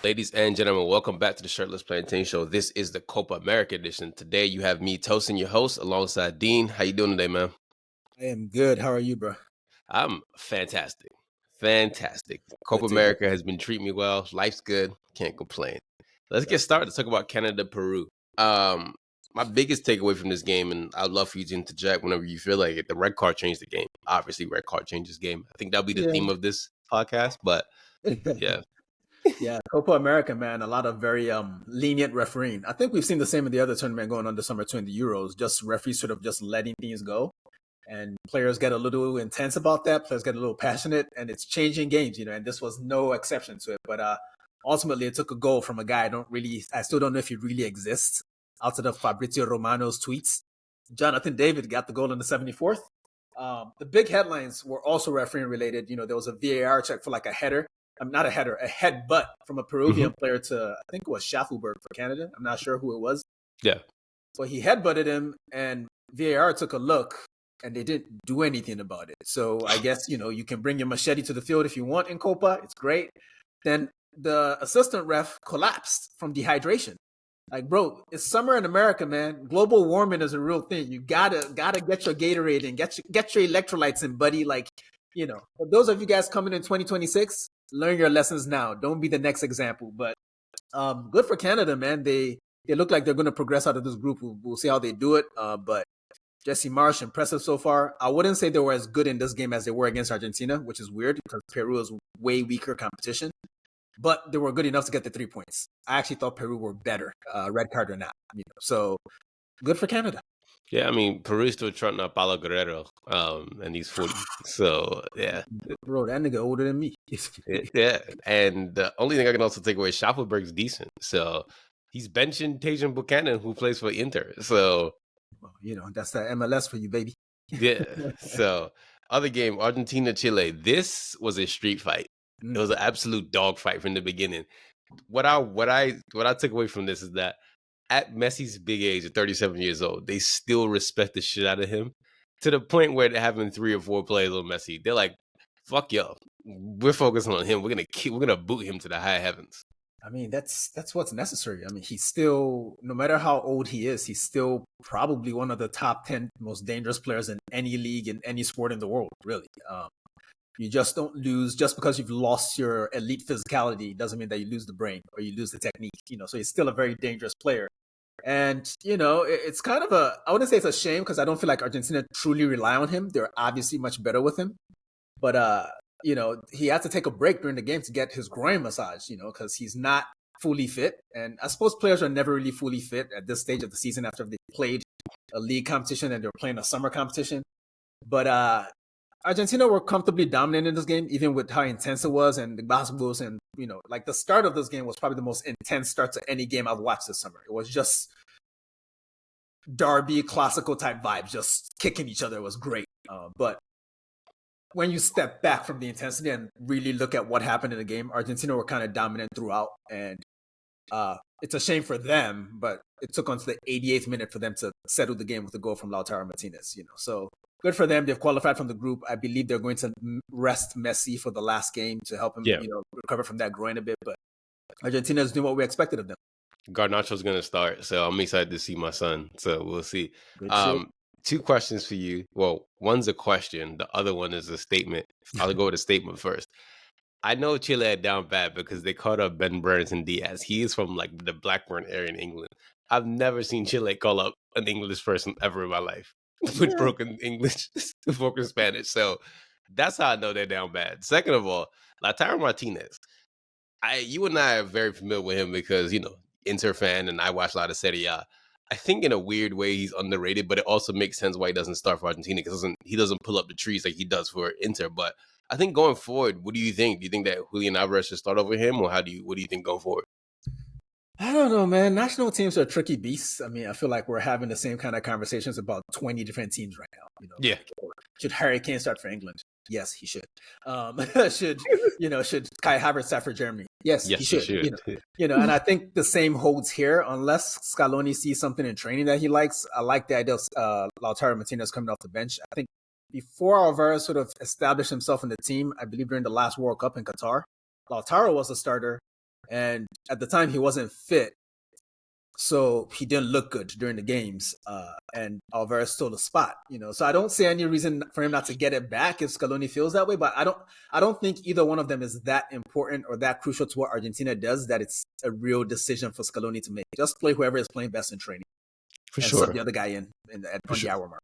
Ladies and gentlemen, welcome back to the Shirtless Plantain Show. This is the Copa America edition. Today you have me, Tosin, your host, alongside Dean. How you doing today, man? I am good. How are you, bro? I'm fantastic. Fantastic. Copa Good to hear. America has been treating me well. Life's good. Can't complain. Let's get That's started. Let's talk about Canada, Peru. My biggest takeaway from this game, and I'd love for you to interject whenever you feel like it, the red card changed the game. Obviously, red card changes game. I think that'll be the theme of this podcast, but yeah. Yeah, Copa America, man. A lot of very lenient refereeing. I think we've seen the same in the other tournament going on this summer too in the Euros. Just referees sort of just letting things go, and players get a little intense about that. Players get a little passionate, and it's changing games, And this was no exception to it. But ultimately, it took a goal from a guy. I still don't know if he really exists outside of Fabrizio Romano's tweets. Jonathan David got the goal in the 74th. The big headlines were also refereeing related. There was a VAR check for like a header. Not a header, a headbutt from a Peruvian player to, I think it was Schaffelberg for Canada. I'm not sure who it was. Yeah. But he headbutted him, and VAR took a look, and they didn't do anything about it. So I guess, you can bring your machete to the field if you want in Copa. It's great. Then the assistant ref collapsed from dehydration. Like, bro, it's summer in America, man. Global warming is a real thing. You gotta get your Gatorade and get your electrolytes in, buddy. Like, for those of you guys coming in 2026, learn your lessons now. Don't be the next example. But good for Canada, man. They look like they're going to progress out of this group. We'll see how they do it. But Jesse Marsh, impressive so far. I wouldn't say they were as good in this game as they were against Argentina, which is weird because Peru is way weaker competition. But they were good enough to get the 3 points. I actually thought Peru were better, red card or not. So good for Canada. Yeah, I mean, Peru's still trotting up Paulo Guerrero, and he's 40. So, yeah. Bro, that nigga older than me. Yeah, and the only thing I can also take away is Schaffelberg's decent. So, he's benching Tajon Buchanan, who plays for Inter. So, well, that's the MLS for you, baby. yeah. So, other game, Argentina-Chile. This was a street fight. It was an absolute dogfight from the beginning. What I took away from this is that at Messi's big age of 37 years old, they still respect the shit out of him to the point where they're having 3 or 4 players on Messi. They're like, fuck y'all. We're focusing on him. We're gonna boot him to the high heavens. I mean, that's what's necessary. I mean, he's still, no matter how old he is, he's still probably one of the top 10 most dangerous players in any league, in any sport in the world, really. You just don't lose just because you've lost your elite physicality doesn't mean that you lose the brain or you lose the technique, so he's still a very dangerous player. And, it's kind of I wouldn't say it's a shame because I don't feel like Argentina truly rely on him. They're obviously much better with him. But, he had to take a break during the game to get his groin massage, because he's not fully fit. And I suppose players are never really fully fit at this stage of the season after they played a league competition and they're playing a summer competition. But Argentina were comfortably dominant in this game, even with how intense it was and the basketballs. And, like the start of this game was probably the most intense start to any game I've watched this summer. It was just derby, classical type vibes, just kicking each other. It was great. But when you step back from the intensity and really look at what happened in the game, Argentina were kind of dominant throughout. And it's a shame for them, but it took until the 88th minute for them to settle the game with a goal from Lautaro Martinez, So good for them. They've qualified from the group. I believe they're going to rest Messi for the last game to help him, recover from that groin a bit. But Argentina is doing what we expected of them. Garnacho's going to start, so I'm excited to see my son. So we'll see. Good shit. 2 questions for you. Well, one's a question. The other one is a statement. I'll go with a statement first. I know Chile are down bad because they called up Ben Burns Diaz. He is from like the Blackburn area in England. I've never seen Chile call up an English person ever in my life with broken English, broken Spanish. So that's how I know they're down bad. Second of all, Lautaro Martinez. You and I are very familiar with him because, Inter fan, and I watch a lot of Serie A. I think in a weird way he's underrated, but it also makes sense why he doesn't start for Argentina because he doesn't pull up the trees like he does for Inter. But I think going forward, what do you think? Do you think that Julian Alvarez should start over him, or what do you think going forward? I don't know, man. National teams are tricky beasts. I mean, I feel like we're having the same kind of conversations about 20 different teams right now. Yeah. Should Harry Kane start for England? Yes, he should. Should Kai Havertz start for Germany? Yes, he should. And I think the same holds here. Unless Scaloni sees something in training that he likes, I like the idea of Lautaro Martinez coming off the bench. I think before Alvarez sort of established himself in the team, I believe during the last World Cup in Qatar, Lautaro was the starter. And at the time, he wasn't fit, so he didn't look good during the games. And Alvarez stole the spot, So I don't see any reason for him not to get it back if Scaloni feels that way. But I don't think either one of them is that important or that crucial to what Argentina does that it's a real decision for Scaloni to make. Just play whoever is playing best in training, For and sure. sub the other guy on the hour mark.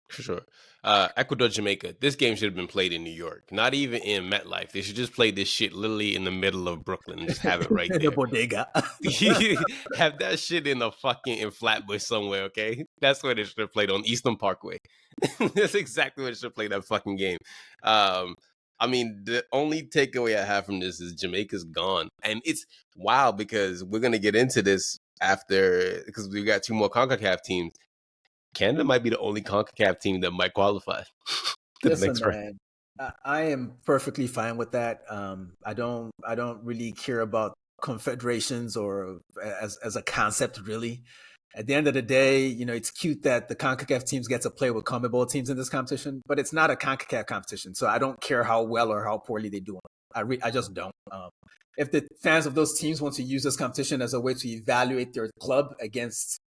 For sure. Ecuador, Jamaica. This game should have been played in New York, not even in MetLife. They should just play this shit literally in the middle of Brooklyn and just have it right there. The bodega. Have that shit in Flatbush somewhere, okay? That's where they should have played, on Eastern Parkway. That's exactly where they should have played that fucking game. I mean, the only takeaway I have from this is Jamaica's gone. And it's wild because we're going to get into this after, because we got 2 more CONCACAF teams. Canada might be the only CONCACAF team that might qualify. Listen, man, I am perfectly fine with that. I don't really care about confederations or as a concept, really. At the end of the day, it's cute that the CONCACAF teams get to play with CONMEBOL teams in this competition, but it's not a CONCACAF competition, so I don't care how well or how poorly they do. I just don't. If the fans of those teams want to use this competition as a way to evaluate their club against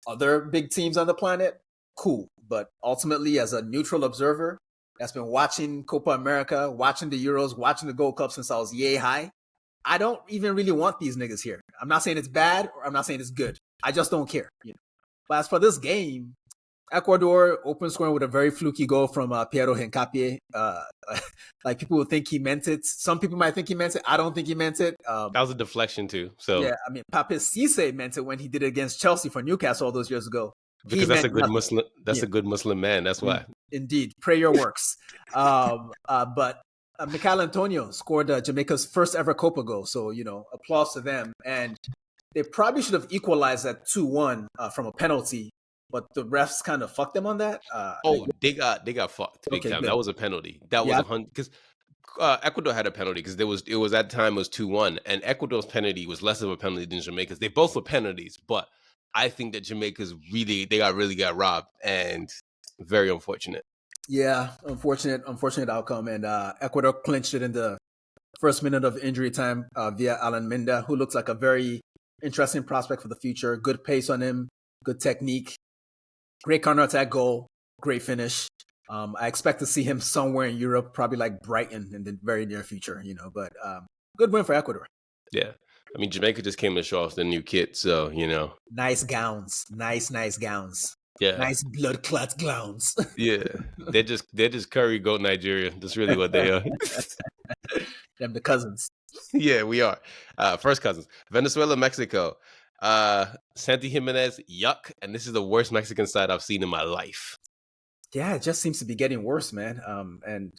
other big teams on the planet, cool. But ultimately, as a neutral observer that's been watching Copa America, watching the Euros, watching the Gold Cup since I was yay high, I don't even really want these niggas here. I'm not saying it's bad or I'm not saying it's good. I just don't care. But as for this game, Ecuador open scoring with a very fluky goal from Piero Hincapié. Like, people would think he meant it. Some people might think he meant it. I don't think he meant it. That was a deflection too. So yeah, I mean, Pape Cisse meant it when he did it against Chelsea for Newcastle all those years ago. Because that's a good Muslim. That's a good Muslim man. That's why. Indeed, pray your works. But Michael Antonio scored Jamaica's first ever Copa goal, so applause to them. And they probably should have equalized at 2-1 from a penalty, but the refs kind of fucked them on that. They got fucked big time. Good. That was a penalty. That was 100 because Ecuador had a penalty because it was at the time it was 2-1, and Ecuador's penalty was less of a penalty than Jamaica's. They both were penalties, but I think that Jamaica's really got robbed, and very unfortunate. Yeah, unfortunate outcome, and Ecuador clinched it in the first minute of injury time via Alan Minda, who looks like a very interesting prospect for the future. Good pace on him, good technique, great counterattack goal, great finish. I expect to see him somewhere in Europe, probably like Brighton in the very near future, but good win for Ecuador. Yeah. I mean, Jamaica just came to show off the new kit, so, Nice gowns. Nice gowns. Yeah. Nice blood clot gowns. Yeah. They're just curry goat Nigeria. That's really what they are. Them the cousins. Yeah, we are. First cousins. Venezuela, Mexico. Santi Jimenez, yuck. And this is the worst Mexican side I've seen in my life. Yeah, it just seems to be getting worse, man. And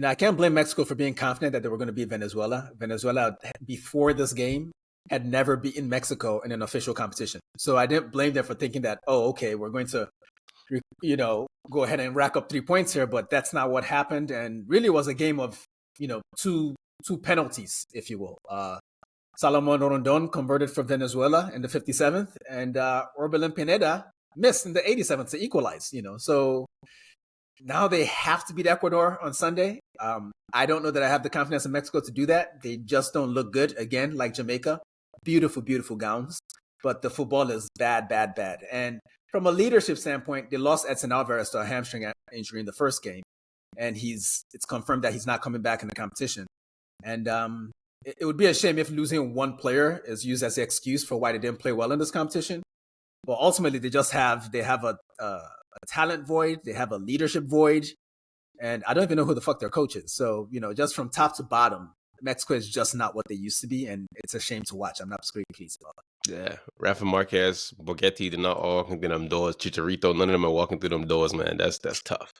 I can't blame Mexico for being confident that they were going to beat Venezuela. Venezuela, before this game, had never beaten Mexico in an official competition. So I didn't blame them for thinking that, okay, we're going to, go ahead and rack up 3 points here. But that's not what happened. And really was a game of, two penalties, if you will. Salomon Rondon converted for Venezuela in the 57th, and Orbelin Pineda missed in the 87th to equalize, So now they have to beat Ecuador on Sunday. I don't know that I have the confidence in Mexico to do that. They just don't look good, again, like Jamaica. Beautiful, beautiful gowns. But the football is bad. And from a leadership standpoint, they lost Edson Alvarez to a hamstring injury in the first game. And it's confirmed that he's not coming back in the competition. And it would be a shame if losing one player is used as the excuse for why they didn't play well in this competition. But ultimately, they have a talent void. They have a leadership void. And I don't even know who the fuck their coach is. So, just from top to bottom, Mexico is just not what they used to be. And it's a shame to watch. I'm not very pleased about it. Yeah. Rafa Marquez, Borghetti, they're not all walking through them doors. Chicharito, none of them are walking through them doors, man. That's tough.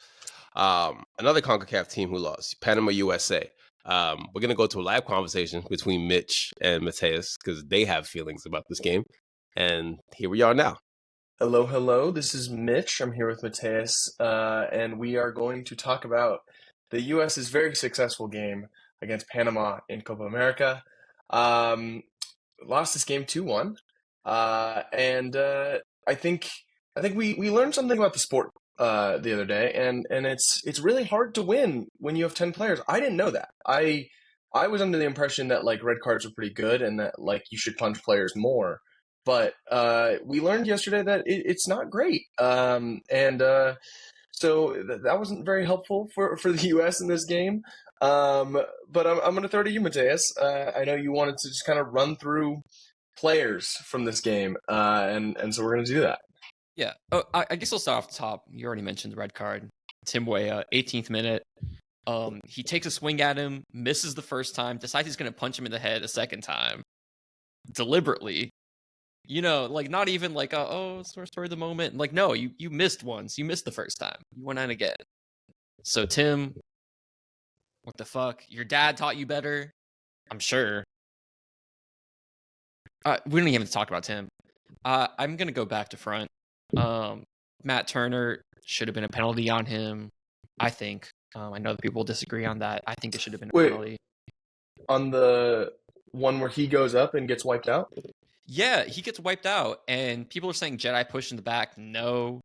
Another CONCACAF team who lost, Panama, USA. We're going to go to a live conversation between Mitch and Matheus because they have feelings about this game. And here we are now. Hello. This is Mitch. I'm here with Matheus, and we are going to talk about the U.S.'s very successful game against Panama in Copa America. Lost this game 2-1, and I think we learned something about the sport the other day, and it's really hard to win when you have 10 players. I didn't know that. I I was under the impression that like red cards are pretty good and that like you should punch players more. But we learned yesterday that it's not great. So that wasn't very helpful for the U.S. in this game. But I'm going to throw to you, Matheus. I know you wanted to just kind of run through players from this game, and so we're going to do that. Yeah. Oh, I guess I'll start off the top. You already mentioned the red card. Tim Weah, 18th minute. He takes a swing at him, misses the first time, decides he's going to punch him in the head a second time, deliberately. You know, like not even like, story of the moment. Like, no, you missed once. You missed the first time. You went on again. So Tim, what the fuck? Your dad taught you better? I'm sure. We don't even have to talk about Tim. I'm going to go back to front. Matt Turner should have been a penalty on him, I think. I know that people disagree on that. I think it should have been a penalty. On the one where he goes up and gets wiped out? Yeah, he gets wiped out, and people are saying Jedi push in the back. No.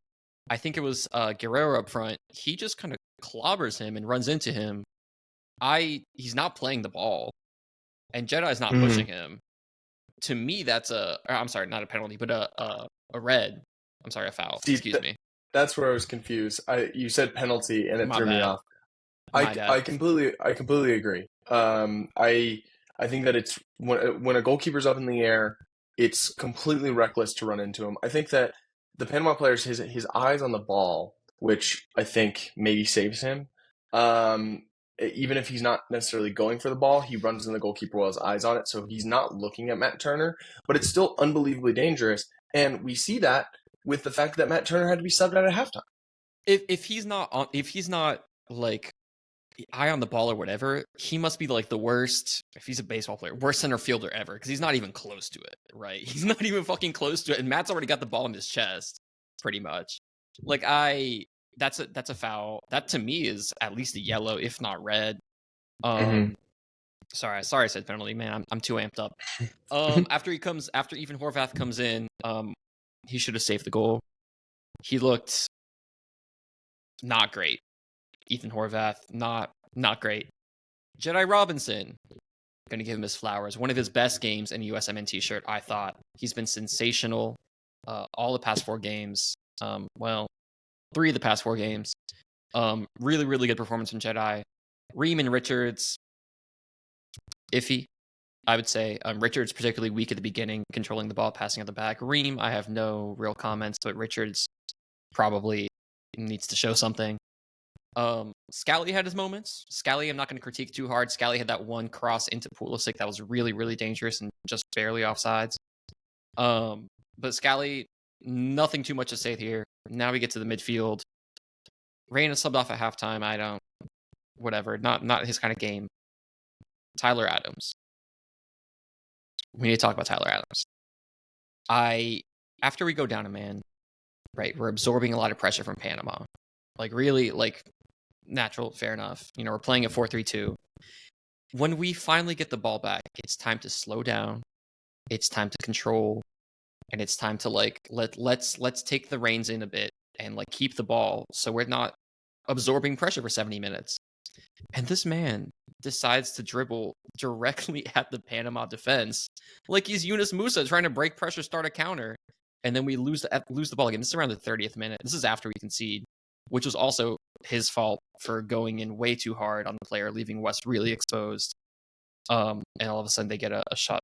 I think it was Guerrero up front. He just kind of clobbers him and runs into him. He's not playing the ball, and Jedi's not pushing him. To me, that's I'm sorry, not a penalty, but a red. I'm sorry, a foul. Excuse me. That's where I was confused. You said penalty, and it threw me off. I completely agree. I think that it's when a goalkeeper's up in the air, it's completely reckless to run into him. I think that the Panama player's his eyes on the ball, which I think maybe saves him. Even if he's not necessarily going for the ball, he runs in the goalkeeper while his eyes on it, so he's not looking at Matt Turner. But it's still unbelievably dangerous, and we see that with the fact that Matt Turner had to be subbed out at halftime. If he's not like eye on the ball or whatever, he must be like the worst. If he's a baseball player, worst center fielder ever, because he's not even close to it. Right? He's not even fucking close to it, and Matt's already got the ball in his chest, pretty much. Like that's a foul. That to me is at least a yellow, if not red. Sorry, I said penalty, man. I'm too amped up. After Ethan Horvath comes in, he should have saved the goal. He looked not great. Ethan Horvath, not great. Jedi Robinson, gonna give him his flowers. One of his best games in a USMNT shirt, I thought. He's been sensational all the past 4 games. 3 of the past 4 games. Really, really good performance from Jedi. Ream and Richards, iffy, I would say. Richards particularly weak at the beginning, controlling the ball, passing out the back. Ream, I have no real comments, but Richards probably needs to show something. Scally had his moments. Scally, I'm not going to critique too hard. Scally had that one cross into Pulisic that was really, really dangerous and just barely offsides. But Scally, nothing too much to say here. Now we get to the midfield. Reyna subbed off at halftime. Whatever. Not his kind of game. Tyler Adams. We need to talk about Tyler Adams. After we go down a man, right, we're absorbing a lot of pressure from Panama. Like, really, like, natural, fair enough. You know, we're playing a 4-3-2. When we finally get the ball back, it's time to slow down. It's time to control. And it's time to, like, let's take the reins in a bit and, like, keep the ball so we're not absorbing pressure for 70 minutes. And this man decides to dribble directly at the Panama defense like he's Yunus Musa trying to break pressure, start a counter. And then we lose the ball again. This is around the 30th minute. This is after we concede, which was also his fault for going in way too hard on the player, leaving West really exposed. And all of a sudden they get a shot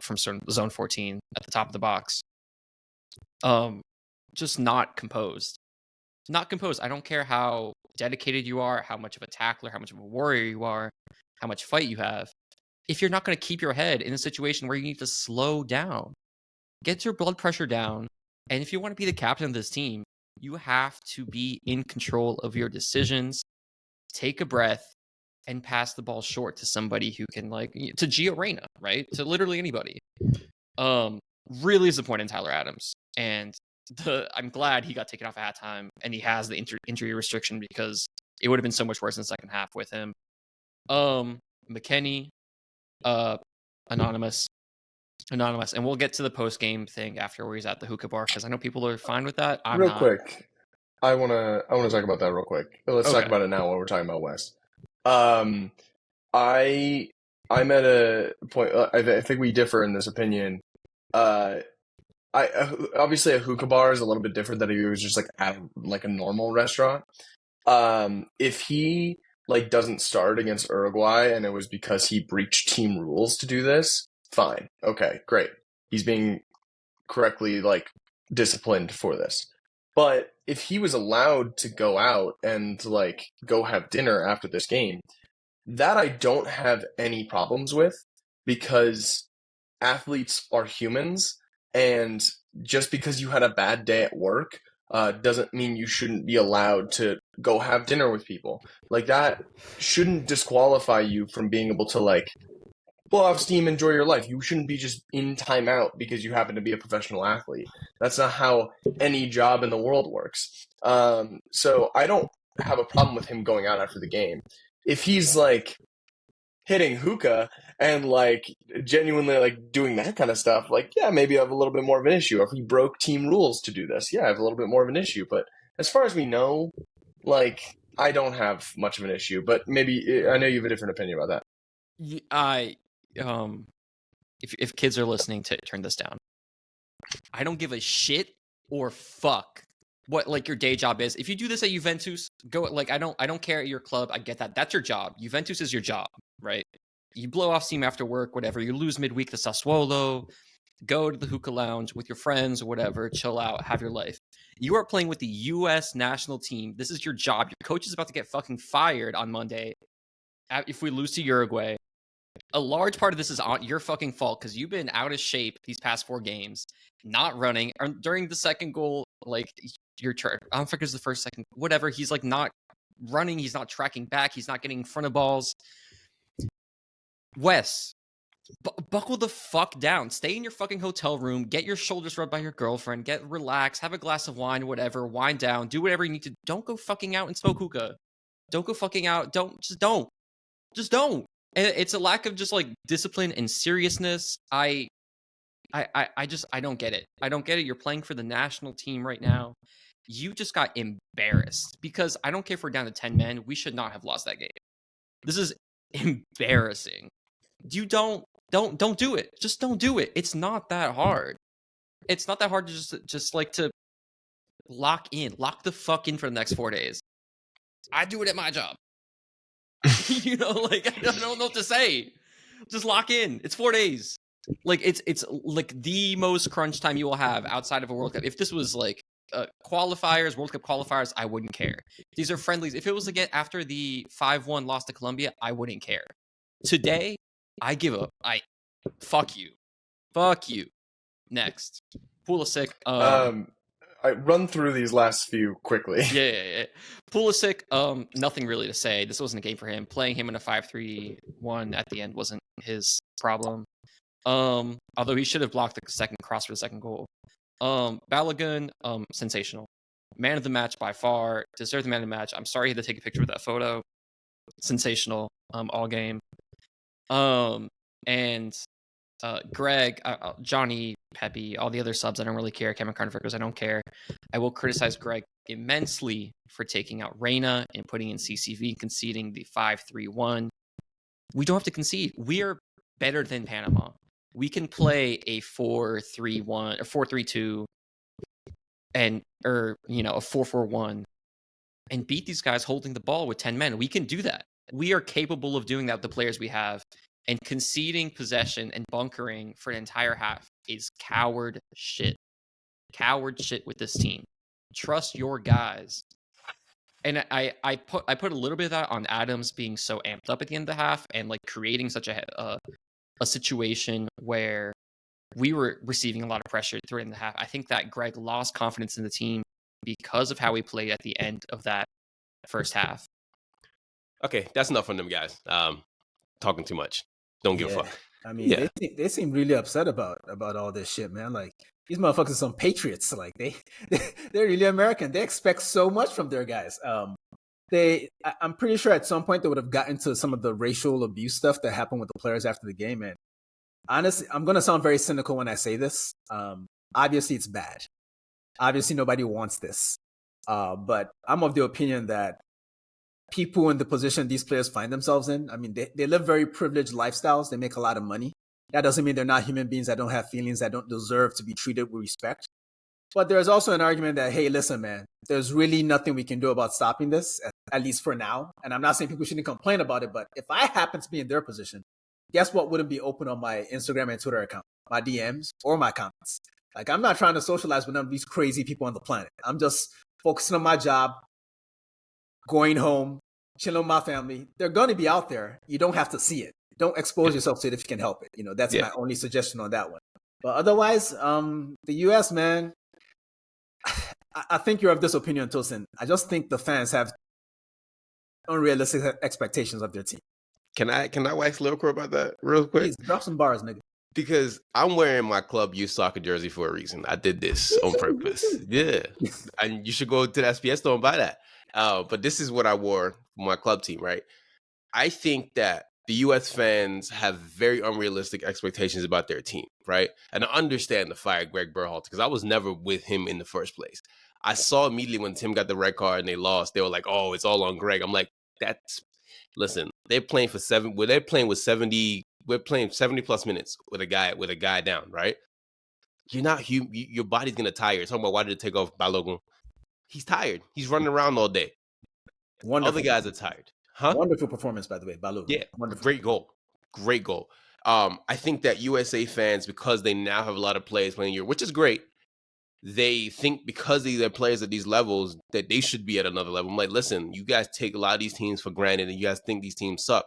from zone 14 at the top of the box. Just not composed. Not composed. I don't care how dedicated you are, how much of a tackler, how much of a warrior you are, how much fight you have. If you're not going to keep your head in a situation where you need to slow down, get your blood pressure down. And if you want to be the captain of this team, you have to be in control of your decisions, take a breath, and pass the ball short to somebody who can, like, to Gio Reyna, right? To literally anybody. Really disappointed in Tyler Adams. And I'm glad he got taken off at halftime and he has the injury restriction, because it would have been so much worse in the second half with him. McKennie, anonymous, and we'll get to the post game thing after where he's at the hookah bar, because I know people are fine with that. I'm not. Quick, I wanna talk about that real quick. Let's talk about it now while we're talking about West. I I'm at a point. I think we differ in this opinion. Obviously a hookah bar is a little bit different than if he was just like at like a normal restaurant. If he like doesn't start against Uruguay and it was because he breached team rules to do this, fine. Okay, great. He's being correctly like disciplined for this. But if he was allowed to go out and like go have dinner after this game, that I don't have any problems with because athletes are humans, and just because you had a bad day at work doesn't mean you shouldn't be allowed to go have dinner with people. Like that shouldn't disqualify you from being able to like blow off steam, enjoy your life. You shouldn't be just in timeout because you happen to be a professional athlete. That's not how any job in the world works. So I don't have a problem with him going out after the game. If he's like hitting hookah and like genuinely like doing that kind of stuff, like yeah, maybe I have a little bit more of an issue. Or if he broke team rules to do this, yeah, I have a little bit more of an issue. But as far as we know, like I don't have much of an issue. But maybe I know you have a different opinion about that. If kids are listening, to turn this down. I don't give a shit or fuck what like your day job is. If you do this at Juventus, go like I don't care at your club. I get that. That's your job. Juventus is your job, right? You blow off steam after work, whatever. You lose midweek to Sassuolo. Go to the hookah lounge with your friends or whatever. Chill out. Have your life. You are playing with the U.S. national team. This is your job. Your coach is about to get fucking fired on Monday if we lose to Uruguay. A large part of this is your fucking fault because you've been out of shape these past 4 games, not running. During the second goal, like your turn, I don't think it was the first, second, whatever. He's like not running. He's not tracking back. He's not getting in front of balls. Wes, buckle the fuck down. Stay in your fucking hotel room. Get your shoulders rubbed by your girlfriend. Get relaxed. Have a glass of wine, whatever. Wind down. Do whatever you need to. Don't go fucking out and smoke hookah. Don't go fucking out. Just don't. It's a lack of just like discipline and seriousness. I don't get it. I don't get it. You're playing for the national team right now. You just got embarrassed because I don't care if we're down to 10 men. We should not have lost that game. This is embarrassing. You don't do it. Just don't do it. It's not that hard. It's not that hard to just like to lock the fuck in for the next 4 days. I do it at my job. You know, like I don't know what to say. Just lock in. It's 4 days. Like it's like the most crunch time you will have outside of a World Cup. If this was like qualifiers, World Cup qualifiers, I wouldn't care. These are friendlies. If it was again after the 5-1 loss to Colombia, I wouldn't care. Today, I give up. Fuck you. Next, Pulisic. I run through these last few quickly. Yeah. Pulisic, nothing really to say. This wasn't a game for him. Playing him in a 5-3-1 at the end wasn't his problem. Although he should have blocked the second cross for the second goal. Balogun, sensational. Man of the match by far. Deserved the man of the match. I'm sorry he had to take a picture of that photo. Sensational, all game. And Greg, Johnny, Pepe, all the other subs, I don't really care. Cameron Carnificers, I don't care. I will criticize Greg immensely for taking out Reyna and putting in CCV, conceding the 5-3-1. We don't have to concede. We are better than Panama. We can play a 4-3-1 or 4-3-2 or a 4-4-1 and beat these guys holding the ball with 10 men. We can do that. We are capable of doing that with the players we have. And conceding possession and bunkering for an entire half is coward shit. Coward shit with this team. Trust your guys. And I put a little bit of that on Adams being so amped up at the end of the half and like creating such a situation where we were receiving a lot of pressure through in the half. I think that Greg lost confidence in the team because of how we played at the end of that first half. Okay, that's enough from them guys. Talking too much. Don't give a fuck. I mean, they seem really upset about all this shit, man. Like these motherfuckers are some patriots. Like they're really American. They expect so much from their guys. I'm pretty sure at some point they would have gotten to some of the racial abuse stuff that happened with the players after the game. And honestly, I'm gonna sound very cynical when I say this. Obviously, it's bad. Obviously, nobody wants this. But I'm of the opinion that people in the position these players find themselves in, I mean, they live very privileged lifestyles. They make a lot of money. That doesn't mean they're not human beings that don't have feelings, that don't deserve to be treated with respect. But there's also an argument that, hey, listen, man, there's really nothing we can do about stopping this, at least for now. And I'm not saying people shouldn't complain about it, but if I happen to be in their position, guess what wouldn't be open on my Instagram and Twitter account? My DMs or my comments. Like, I'm not trying to socialize with none of these crazy people on the planet. I'm just focusing on my job, going home, chilling with my family. They're going to be out there. You don't have to see it. Don't expose yourself to it if you can help it. That's my only suggestion on that one. But otherwise, the U.S., man, I think you're of this opinion, Tosin. I just think the fans have unrealistic expectations of their team. Can I wax lyrical about that real quick? Please, drop some bars, nigga. Because I'm wearing my club youth soccer jersey for a reason. I did this on purpose. Yeah. And you should go to the SPS store and buy that. But this is what I wore for my club team, right? I think that the U.S. fans have very unrealistic expectations about their team, right? And I understand the fire Greg Berhalter because I was never with him in the first place. I saw immediately when Tim got the red card and they lost, they were like, oh, it's all on Greg. I'm like, listen, they're playing for 70 plus minutes with a guy down, right? You're not your body's gonna tire. You're talking about why did it take off Balogun? He's tired. He's running around all day. Wonderful. Other guys are tired. Huh? Wonderful performance, by the way, Balogun. Yeah, wonderful. Great goal. I think that USA fans, because they now have a lot of players playing here, which is great, they think because these are players at these levels that they should be at another level. I'm like, listen, you guys take a lot of these teams for granted and you guys think these teams suck.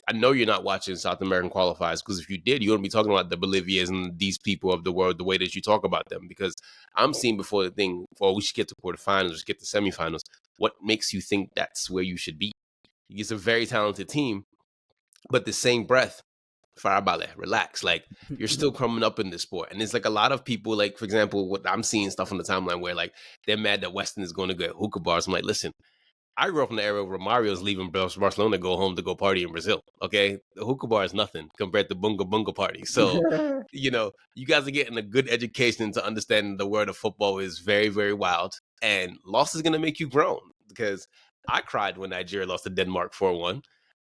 I know you're not watching South American qualifiers because if you did, you wouldn't be talking about the Bolivians and these people of the world the way that you talk about them. Because I'm seeing before the thing, we should get to quarterfinals, we should get to semifinals. What makes you think that's where you should be? It's a very talented team, but the same breath, Baila, relax. Like, you're still coming up in this sport. And it's like a lot of people, like, for example, what I'm seeing stuff on the timeline where, like, they're mad that Weston is going to get hookah bars. I'm like, listen, I grew up in the era where Mario's leaving Barcelona to go home to go party in Brazil, okay? The hookah bar is nothing compared to bunga bunga parties. So, you guys are getting a good education into understanding the world of football is very, very wild. And loss is going to make you grown because I cried when Nigeria lost to Denmark 4-1.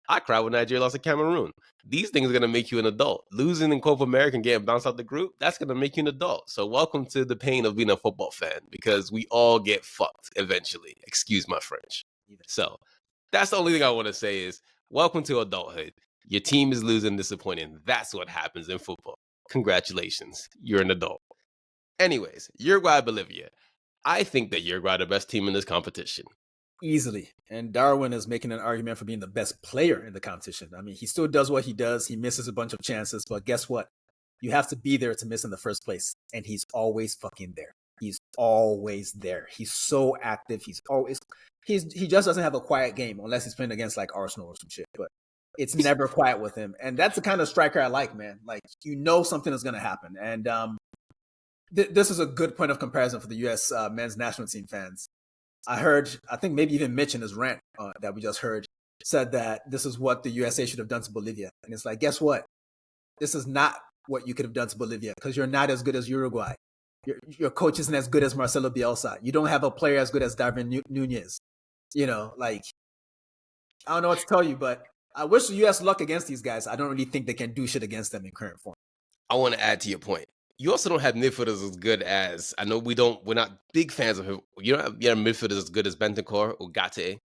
I cried when Nigeria lost to Cameroon. These things are going to make you an adult. Losing in Copa America and getting bounced out the group, that's going to make you an adult. So welcome to the pain of being a football fan because we all get fucked eventually. Excuse my French. So that's the only thing I want to say is welcome to adulthood. Your team is losing, disappointing. That's what happens in football. Congratulations. You're an adult. Anyways, Uruguay, Bolivia. I think that Uruguay are the best team in this competition. Easily. And Darwin is making an argument for being the best player in the competition. I mean, he still does what he does. He misses a bunch of chances, but guess what? You have to be there to miss in the first place. And he's always fucking there. He's always there. He's so active. He just doesn't have a quiet game unless he's playing against like Arsenal or some shit. But it's never quiet with him. And that's the kind of striker I like, man. Like, something is going to happen. And this is a good point of comparison for the U.S. Men's national team fans. I think maybe even Mitch in his rant that we just heard said that this is what the USA should have done to Bolivia. And it's like, guess what? This is not what you could have done to Bolivia because you're not as good as Uruguay. Your coach isn't as good as Marcelo Bielsa. You don't have a player as good as Darwin Nunez. I don't know what to tell you, but I wish the U.S. luck against these guys. I don't really think they can do shit against them in current form. I want to add to your point. You also don't have midfielders as good as, I know we're not big fans of him. You don't have midfielders as good as Bentancur or Gate.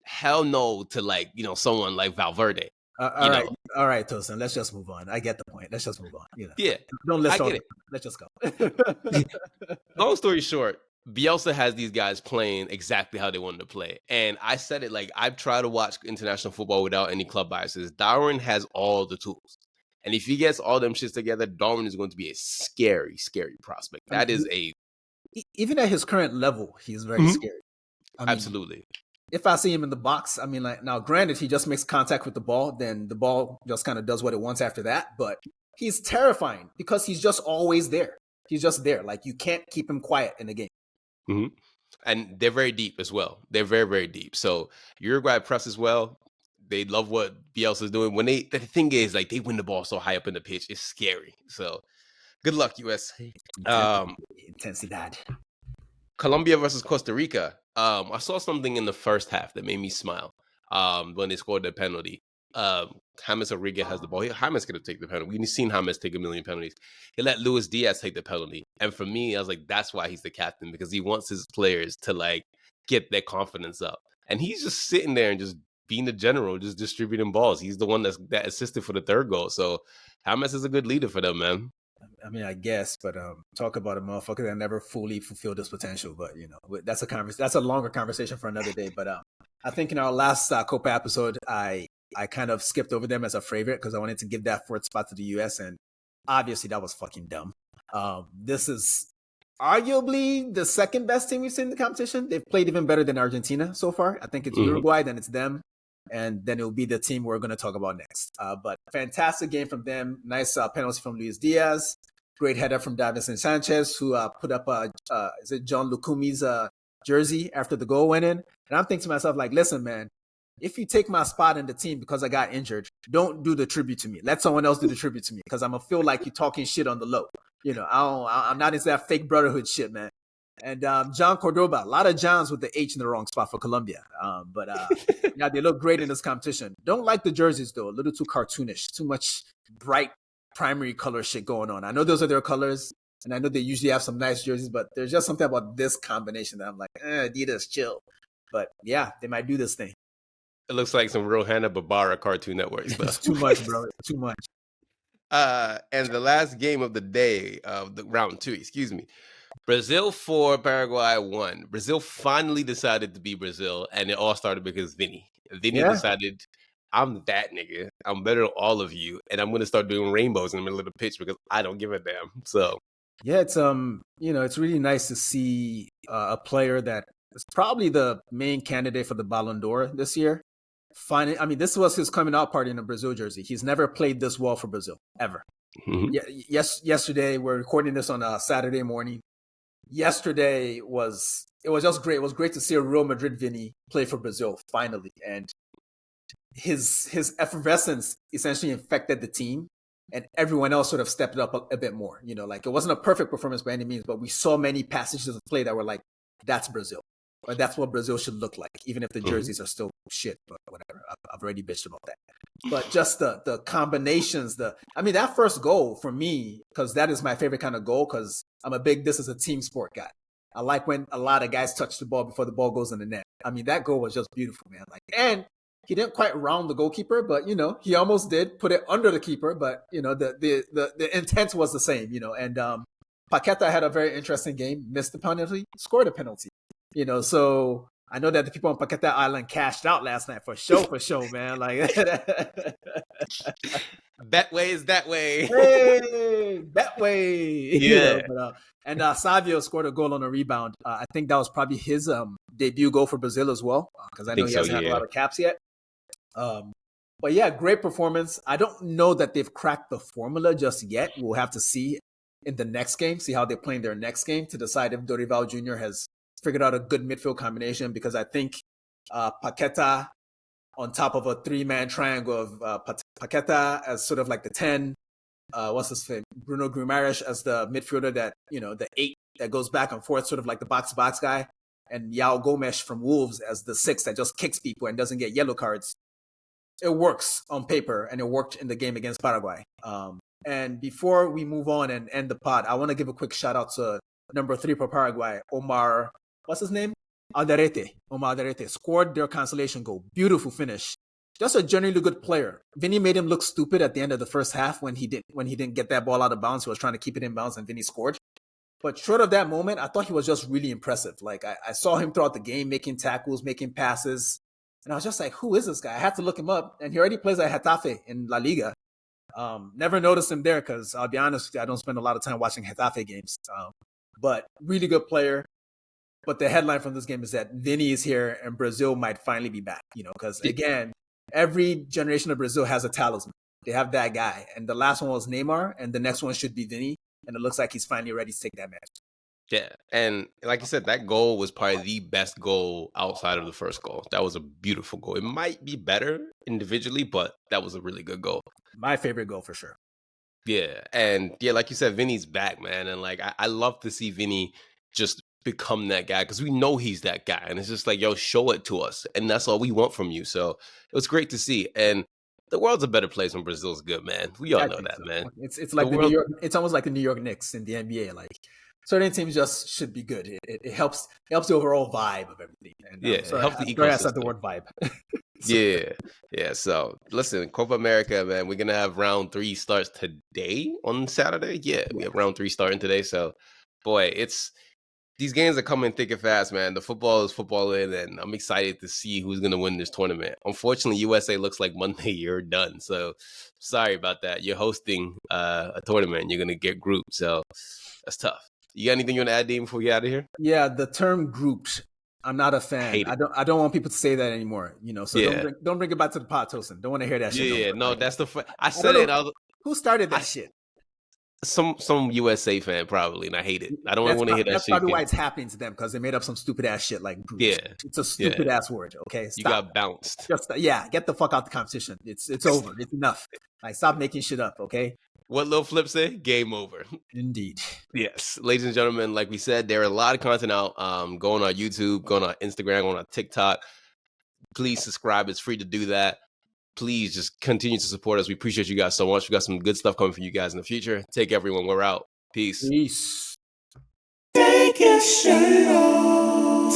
Hell no to someone like Valverde. All right, Tosin, let's just move on. I get the point. Let's just move on. Yeah. Don't list all. Let's just go. Long story short, Bielsa has these guys playing exactly how they wanted to play. And I said it, like, I've tried to watch international football without any club biases. Darwin has all the tools. And if he gets all them shits together, Darwin is going to be a scary, scary prospect. That is even at his current level, he's very scary. Absolutely. If I see him in the box, I mean, like, now granted, he just makes contact with the ball, then the ball just kind of does what it wants after that. But he's terrifying because he's just always there. He's just there. Like, you can't keep him quiet in the game. Mm-hmm. And they're very deep as well. They're very, very deep. So Uruguay presses well. They love what Bielsa's doing. The thing is, like, they win the ball so high up in the pitch, it's scary. So, good luck, US. Intensidad. Colombia versus Costa Rica. I saw something in the first half that made me smile. when they scored the penalty. James Rodriguez has the ball. James could have taken the penalty. We've seen James take a million penalties. He let Luis Diaz take the penalty. And for me, I was like, that's why he's the captain, because he wants his players to like get their confidence up. And he's just sitting there and just being the general, just distributing balls. He's the one that assisted for the third goal. So James is a good leader for them, man. I mean, I guess, but talk about a motherfucker that never fully fulfilled his potential. But that's a longer conversation for another day. But I think in our last Copa episode, I kind of skipped over them as a favorite because I wanted to give that fourth spot to the US, and obviously that was fucking dumb. This is arguably the second best team we've seen in the competition. They've played even better than Argentina so far. I think it's Uruguay, then it's them, and then it'll be the team we're going to talk about next. But fantastic game from them. Nice penalty from Luis Diaz. Great header from Davinson Sanchez, who put up is it John Lukumi's jersey after the goal went in. And I'm thinking to myself, like, listen, man, if you take my spot in the team because I got injured, don't do the tribute to me. Let someone else do the tribute to me, because I'm going to feel like you're talking shit on the low. I'm not into that fake brotherhood shit, man. And John Cordoba, a lot of Johns with the H in the wrong spot for Colombia. But yeah, they look great in this competition. Don't like the jerseys, though. A little too cartoonish. Too much bright primary color shit going on. I know those are their colors, and I know they usually have some nice jerseys, but there's just something about this combination that I'm like, Adidas, chill. But yeah, they might do this thing. It looks like some real Hanna-Barbera Cartoon Network stuff. It's too much, bro. It's too much. And the last game of the day, of the round 2, Brazil 4, Paraguay 1. Brazil finally decided to be Brazil, and it all started because Vini decided, I'm that nigga. I'm better than all of you, and I'm going to start doing rainbows in the middle of the pitch because I don't give a damn. So yeah, it's it's really nice to see a player that is probably the main candidate for the Ballon d'Or this year. Finally, I mean, this was his coming out party in a Brazil jersey. He's never played this well for Brazil ever. Mm-hmm. Yesterday, we're recording this on a Saturday morning. Yesterday was just great. It was great to see a Real Madrid Vini play for Brazil finally, and his effervescence essentially infected the team, and everyone else sort of stepped it up a bit more. Like, it wasn't a perfect performance by any means, but we saw many passages of play that were like, that's Brazil. Or that's what Brazil should look like, even if the jerseys are still shit, but whatever. I've already bitched about that. But just the combinations, that first goal for me, because that is my favorite kind of goal, because I'm a big, this is a team sport guy. I like when a lot of guys touch the ball before the ball goes in the net. I mean, that goal was just beautiful, man. Like, and he didn't quite round the goalkeeper, but he almost did put it under the keeper. But the intent was the same, and Paqueta had a very interesting game, missed the penalty, scored a penalty. So I know that the people on Paqueta Island cashed out last night for show, man. Like, Betway is that way. Hey, that way. Yeah. And Savio scored a goal on a rebound. I think that was probably his debut goal for Brazil as well, because I know he hasn't had a lot of caps yet. But yeah, great performance. I don't know that they've cracked the formula just yet. We'll have to see in the next game, see how they're playing their next game to decide if Dorival Jr. has figured out a good midfield combination, because I think Paqueta on top of a 3-man triangle of Paqueta as sort of like the 10, what's his name? Bruno Guimaraes as the midfielder that, the 8 that goes back and forth, sort of like the box-to-box guy, and Yao Gomes from Wolves as the 6 that just kicks people and doesn't get yellow cards. It works on paper, and it worked in the game against Paraguay. And before we move on and end the pod, I want to give a quick shout out to number 3 for Paraguay, Omar. What's his name? Omar Alderete scored their consolation goal. Beautiful finish. Just a generally good player. Vini made him look stupid at the end of the first half when he didn't get that ball out of bounds. He was trying to keep it in bounds, and Vini scored. But short of that moment, I thought he was just really impressive. Like, I saw him throughout the game, making tackles, making passes. And I was just like, who is this guy? I had to look him up. And he already plays at Getafe in La Liga. Never noticed him there because, I'll be honest, I don't spend a lot of time watching Getafe games. But really good player. But the headline from this game is that Vini is here and Brazil might finally be back, because again, every generation of Brazil has a talisman. They have that guy. And the last one was Neymar, and the next one should be Vini. And it looks like he's finally ready to take that match. Yeah. And like you said, that goal was probably the best goal outside of the first goal. That was a beautiful goal. It might be better individually, but that was a really good goal. My favorite goal for sure. Yeah. And yeah, like you said, Vini's back, man. And like, I love to see Vini just become that guy because we know he's that guy. And it's just like, yo, show it to us. And that's all we want from you. So it was great to see. And the world's a better place when Brazil's good, man. We all know that, so. Man. It's like New York. It's almost like the New York Knicks in the NBA. Like certain teams just should be good. It helps the overall vibe of everything. And, it helps the ecosystem. I said the word vibe. Yeah. So listen, Copa America, man. We're gonna have round 3 starts today on Saturday. Yeah, we have round 3 starting today. So, boy, these games are coming thick and fast, man. The football is footballing, and I'm excited to see who's going to win this tournament. Unfortunately, USA looks like Monday you're done. So sorry about that. You're hosting a tournament. You're going to get grouped. So that's tough. You got anything you want to add, Dean, before we get out of here? Yeah, the term grouped, I'm not a fan. I don't want people to say that anymore. So don't bring it back to the pot, Tosin. Don't want to hear that shit. Yeah, no, that's I said it. Who started that shit? Some USA fan probably, and I hate it. I don't want to hear that shit. That's probably why it's happening to them, because they made up some stupid ass shit like groups. Yeah, it's a stupid ass word. Okay, stop. You got bounced. Get the fuck out the competition. It's over. It's enough. Like, stop making shit up. Okay. What Lil Flip say? Game over. Indeed. Yes, ladies and gentlemen, like we said, there are a lot of content out. Going on YouTube, going on Instagram, going on TikTok. Please subscribe. It's free to do that. Please just continue to support us. We appreciate you guys so much. We got some good stuff coming for you guys in the future. Take care, everyone. We're out. Peace. Take your shirt off.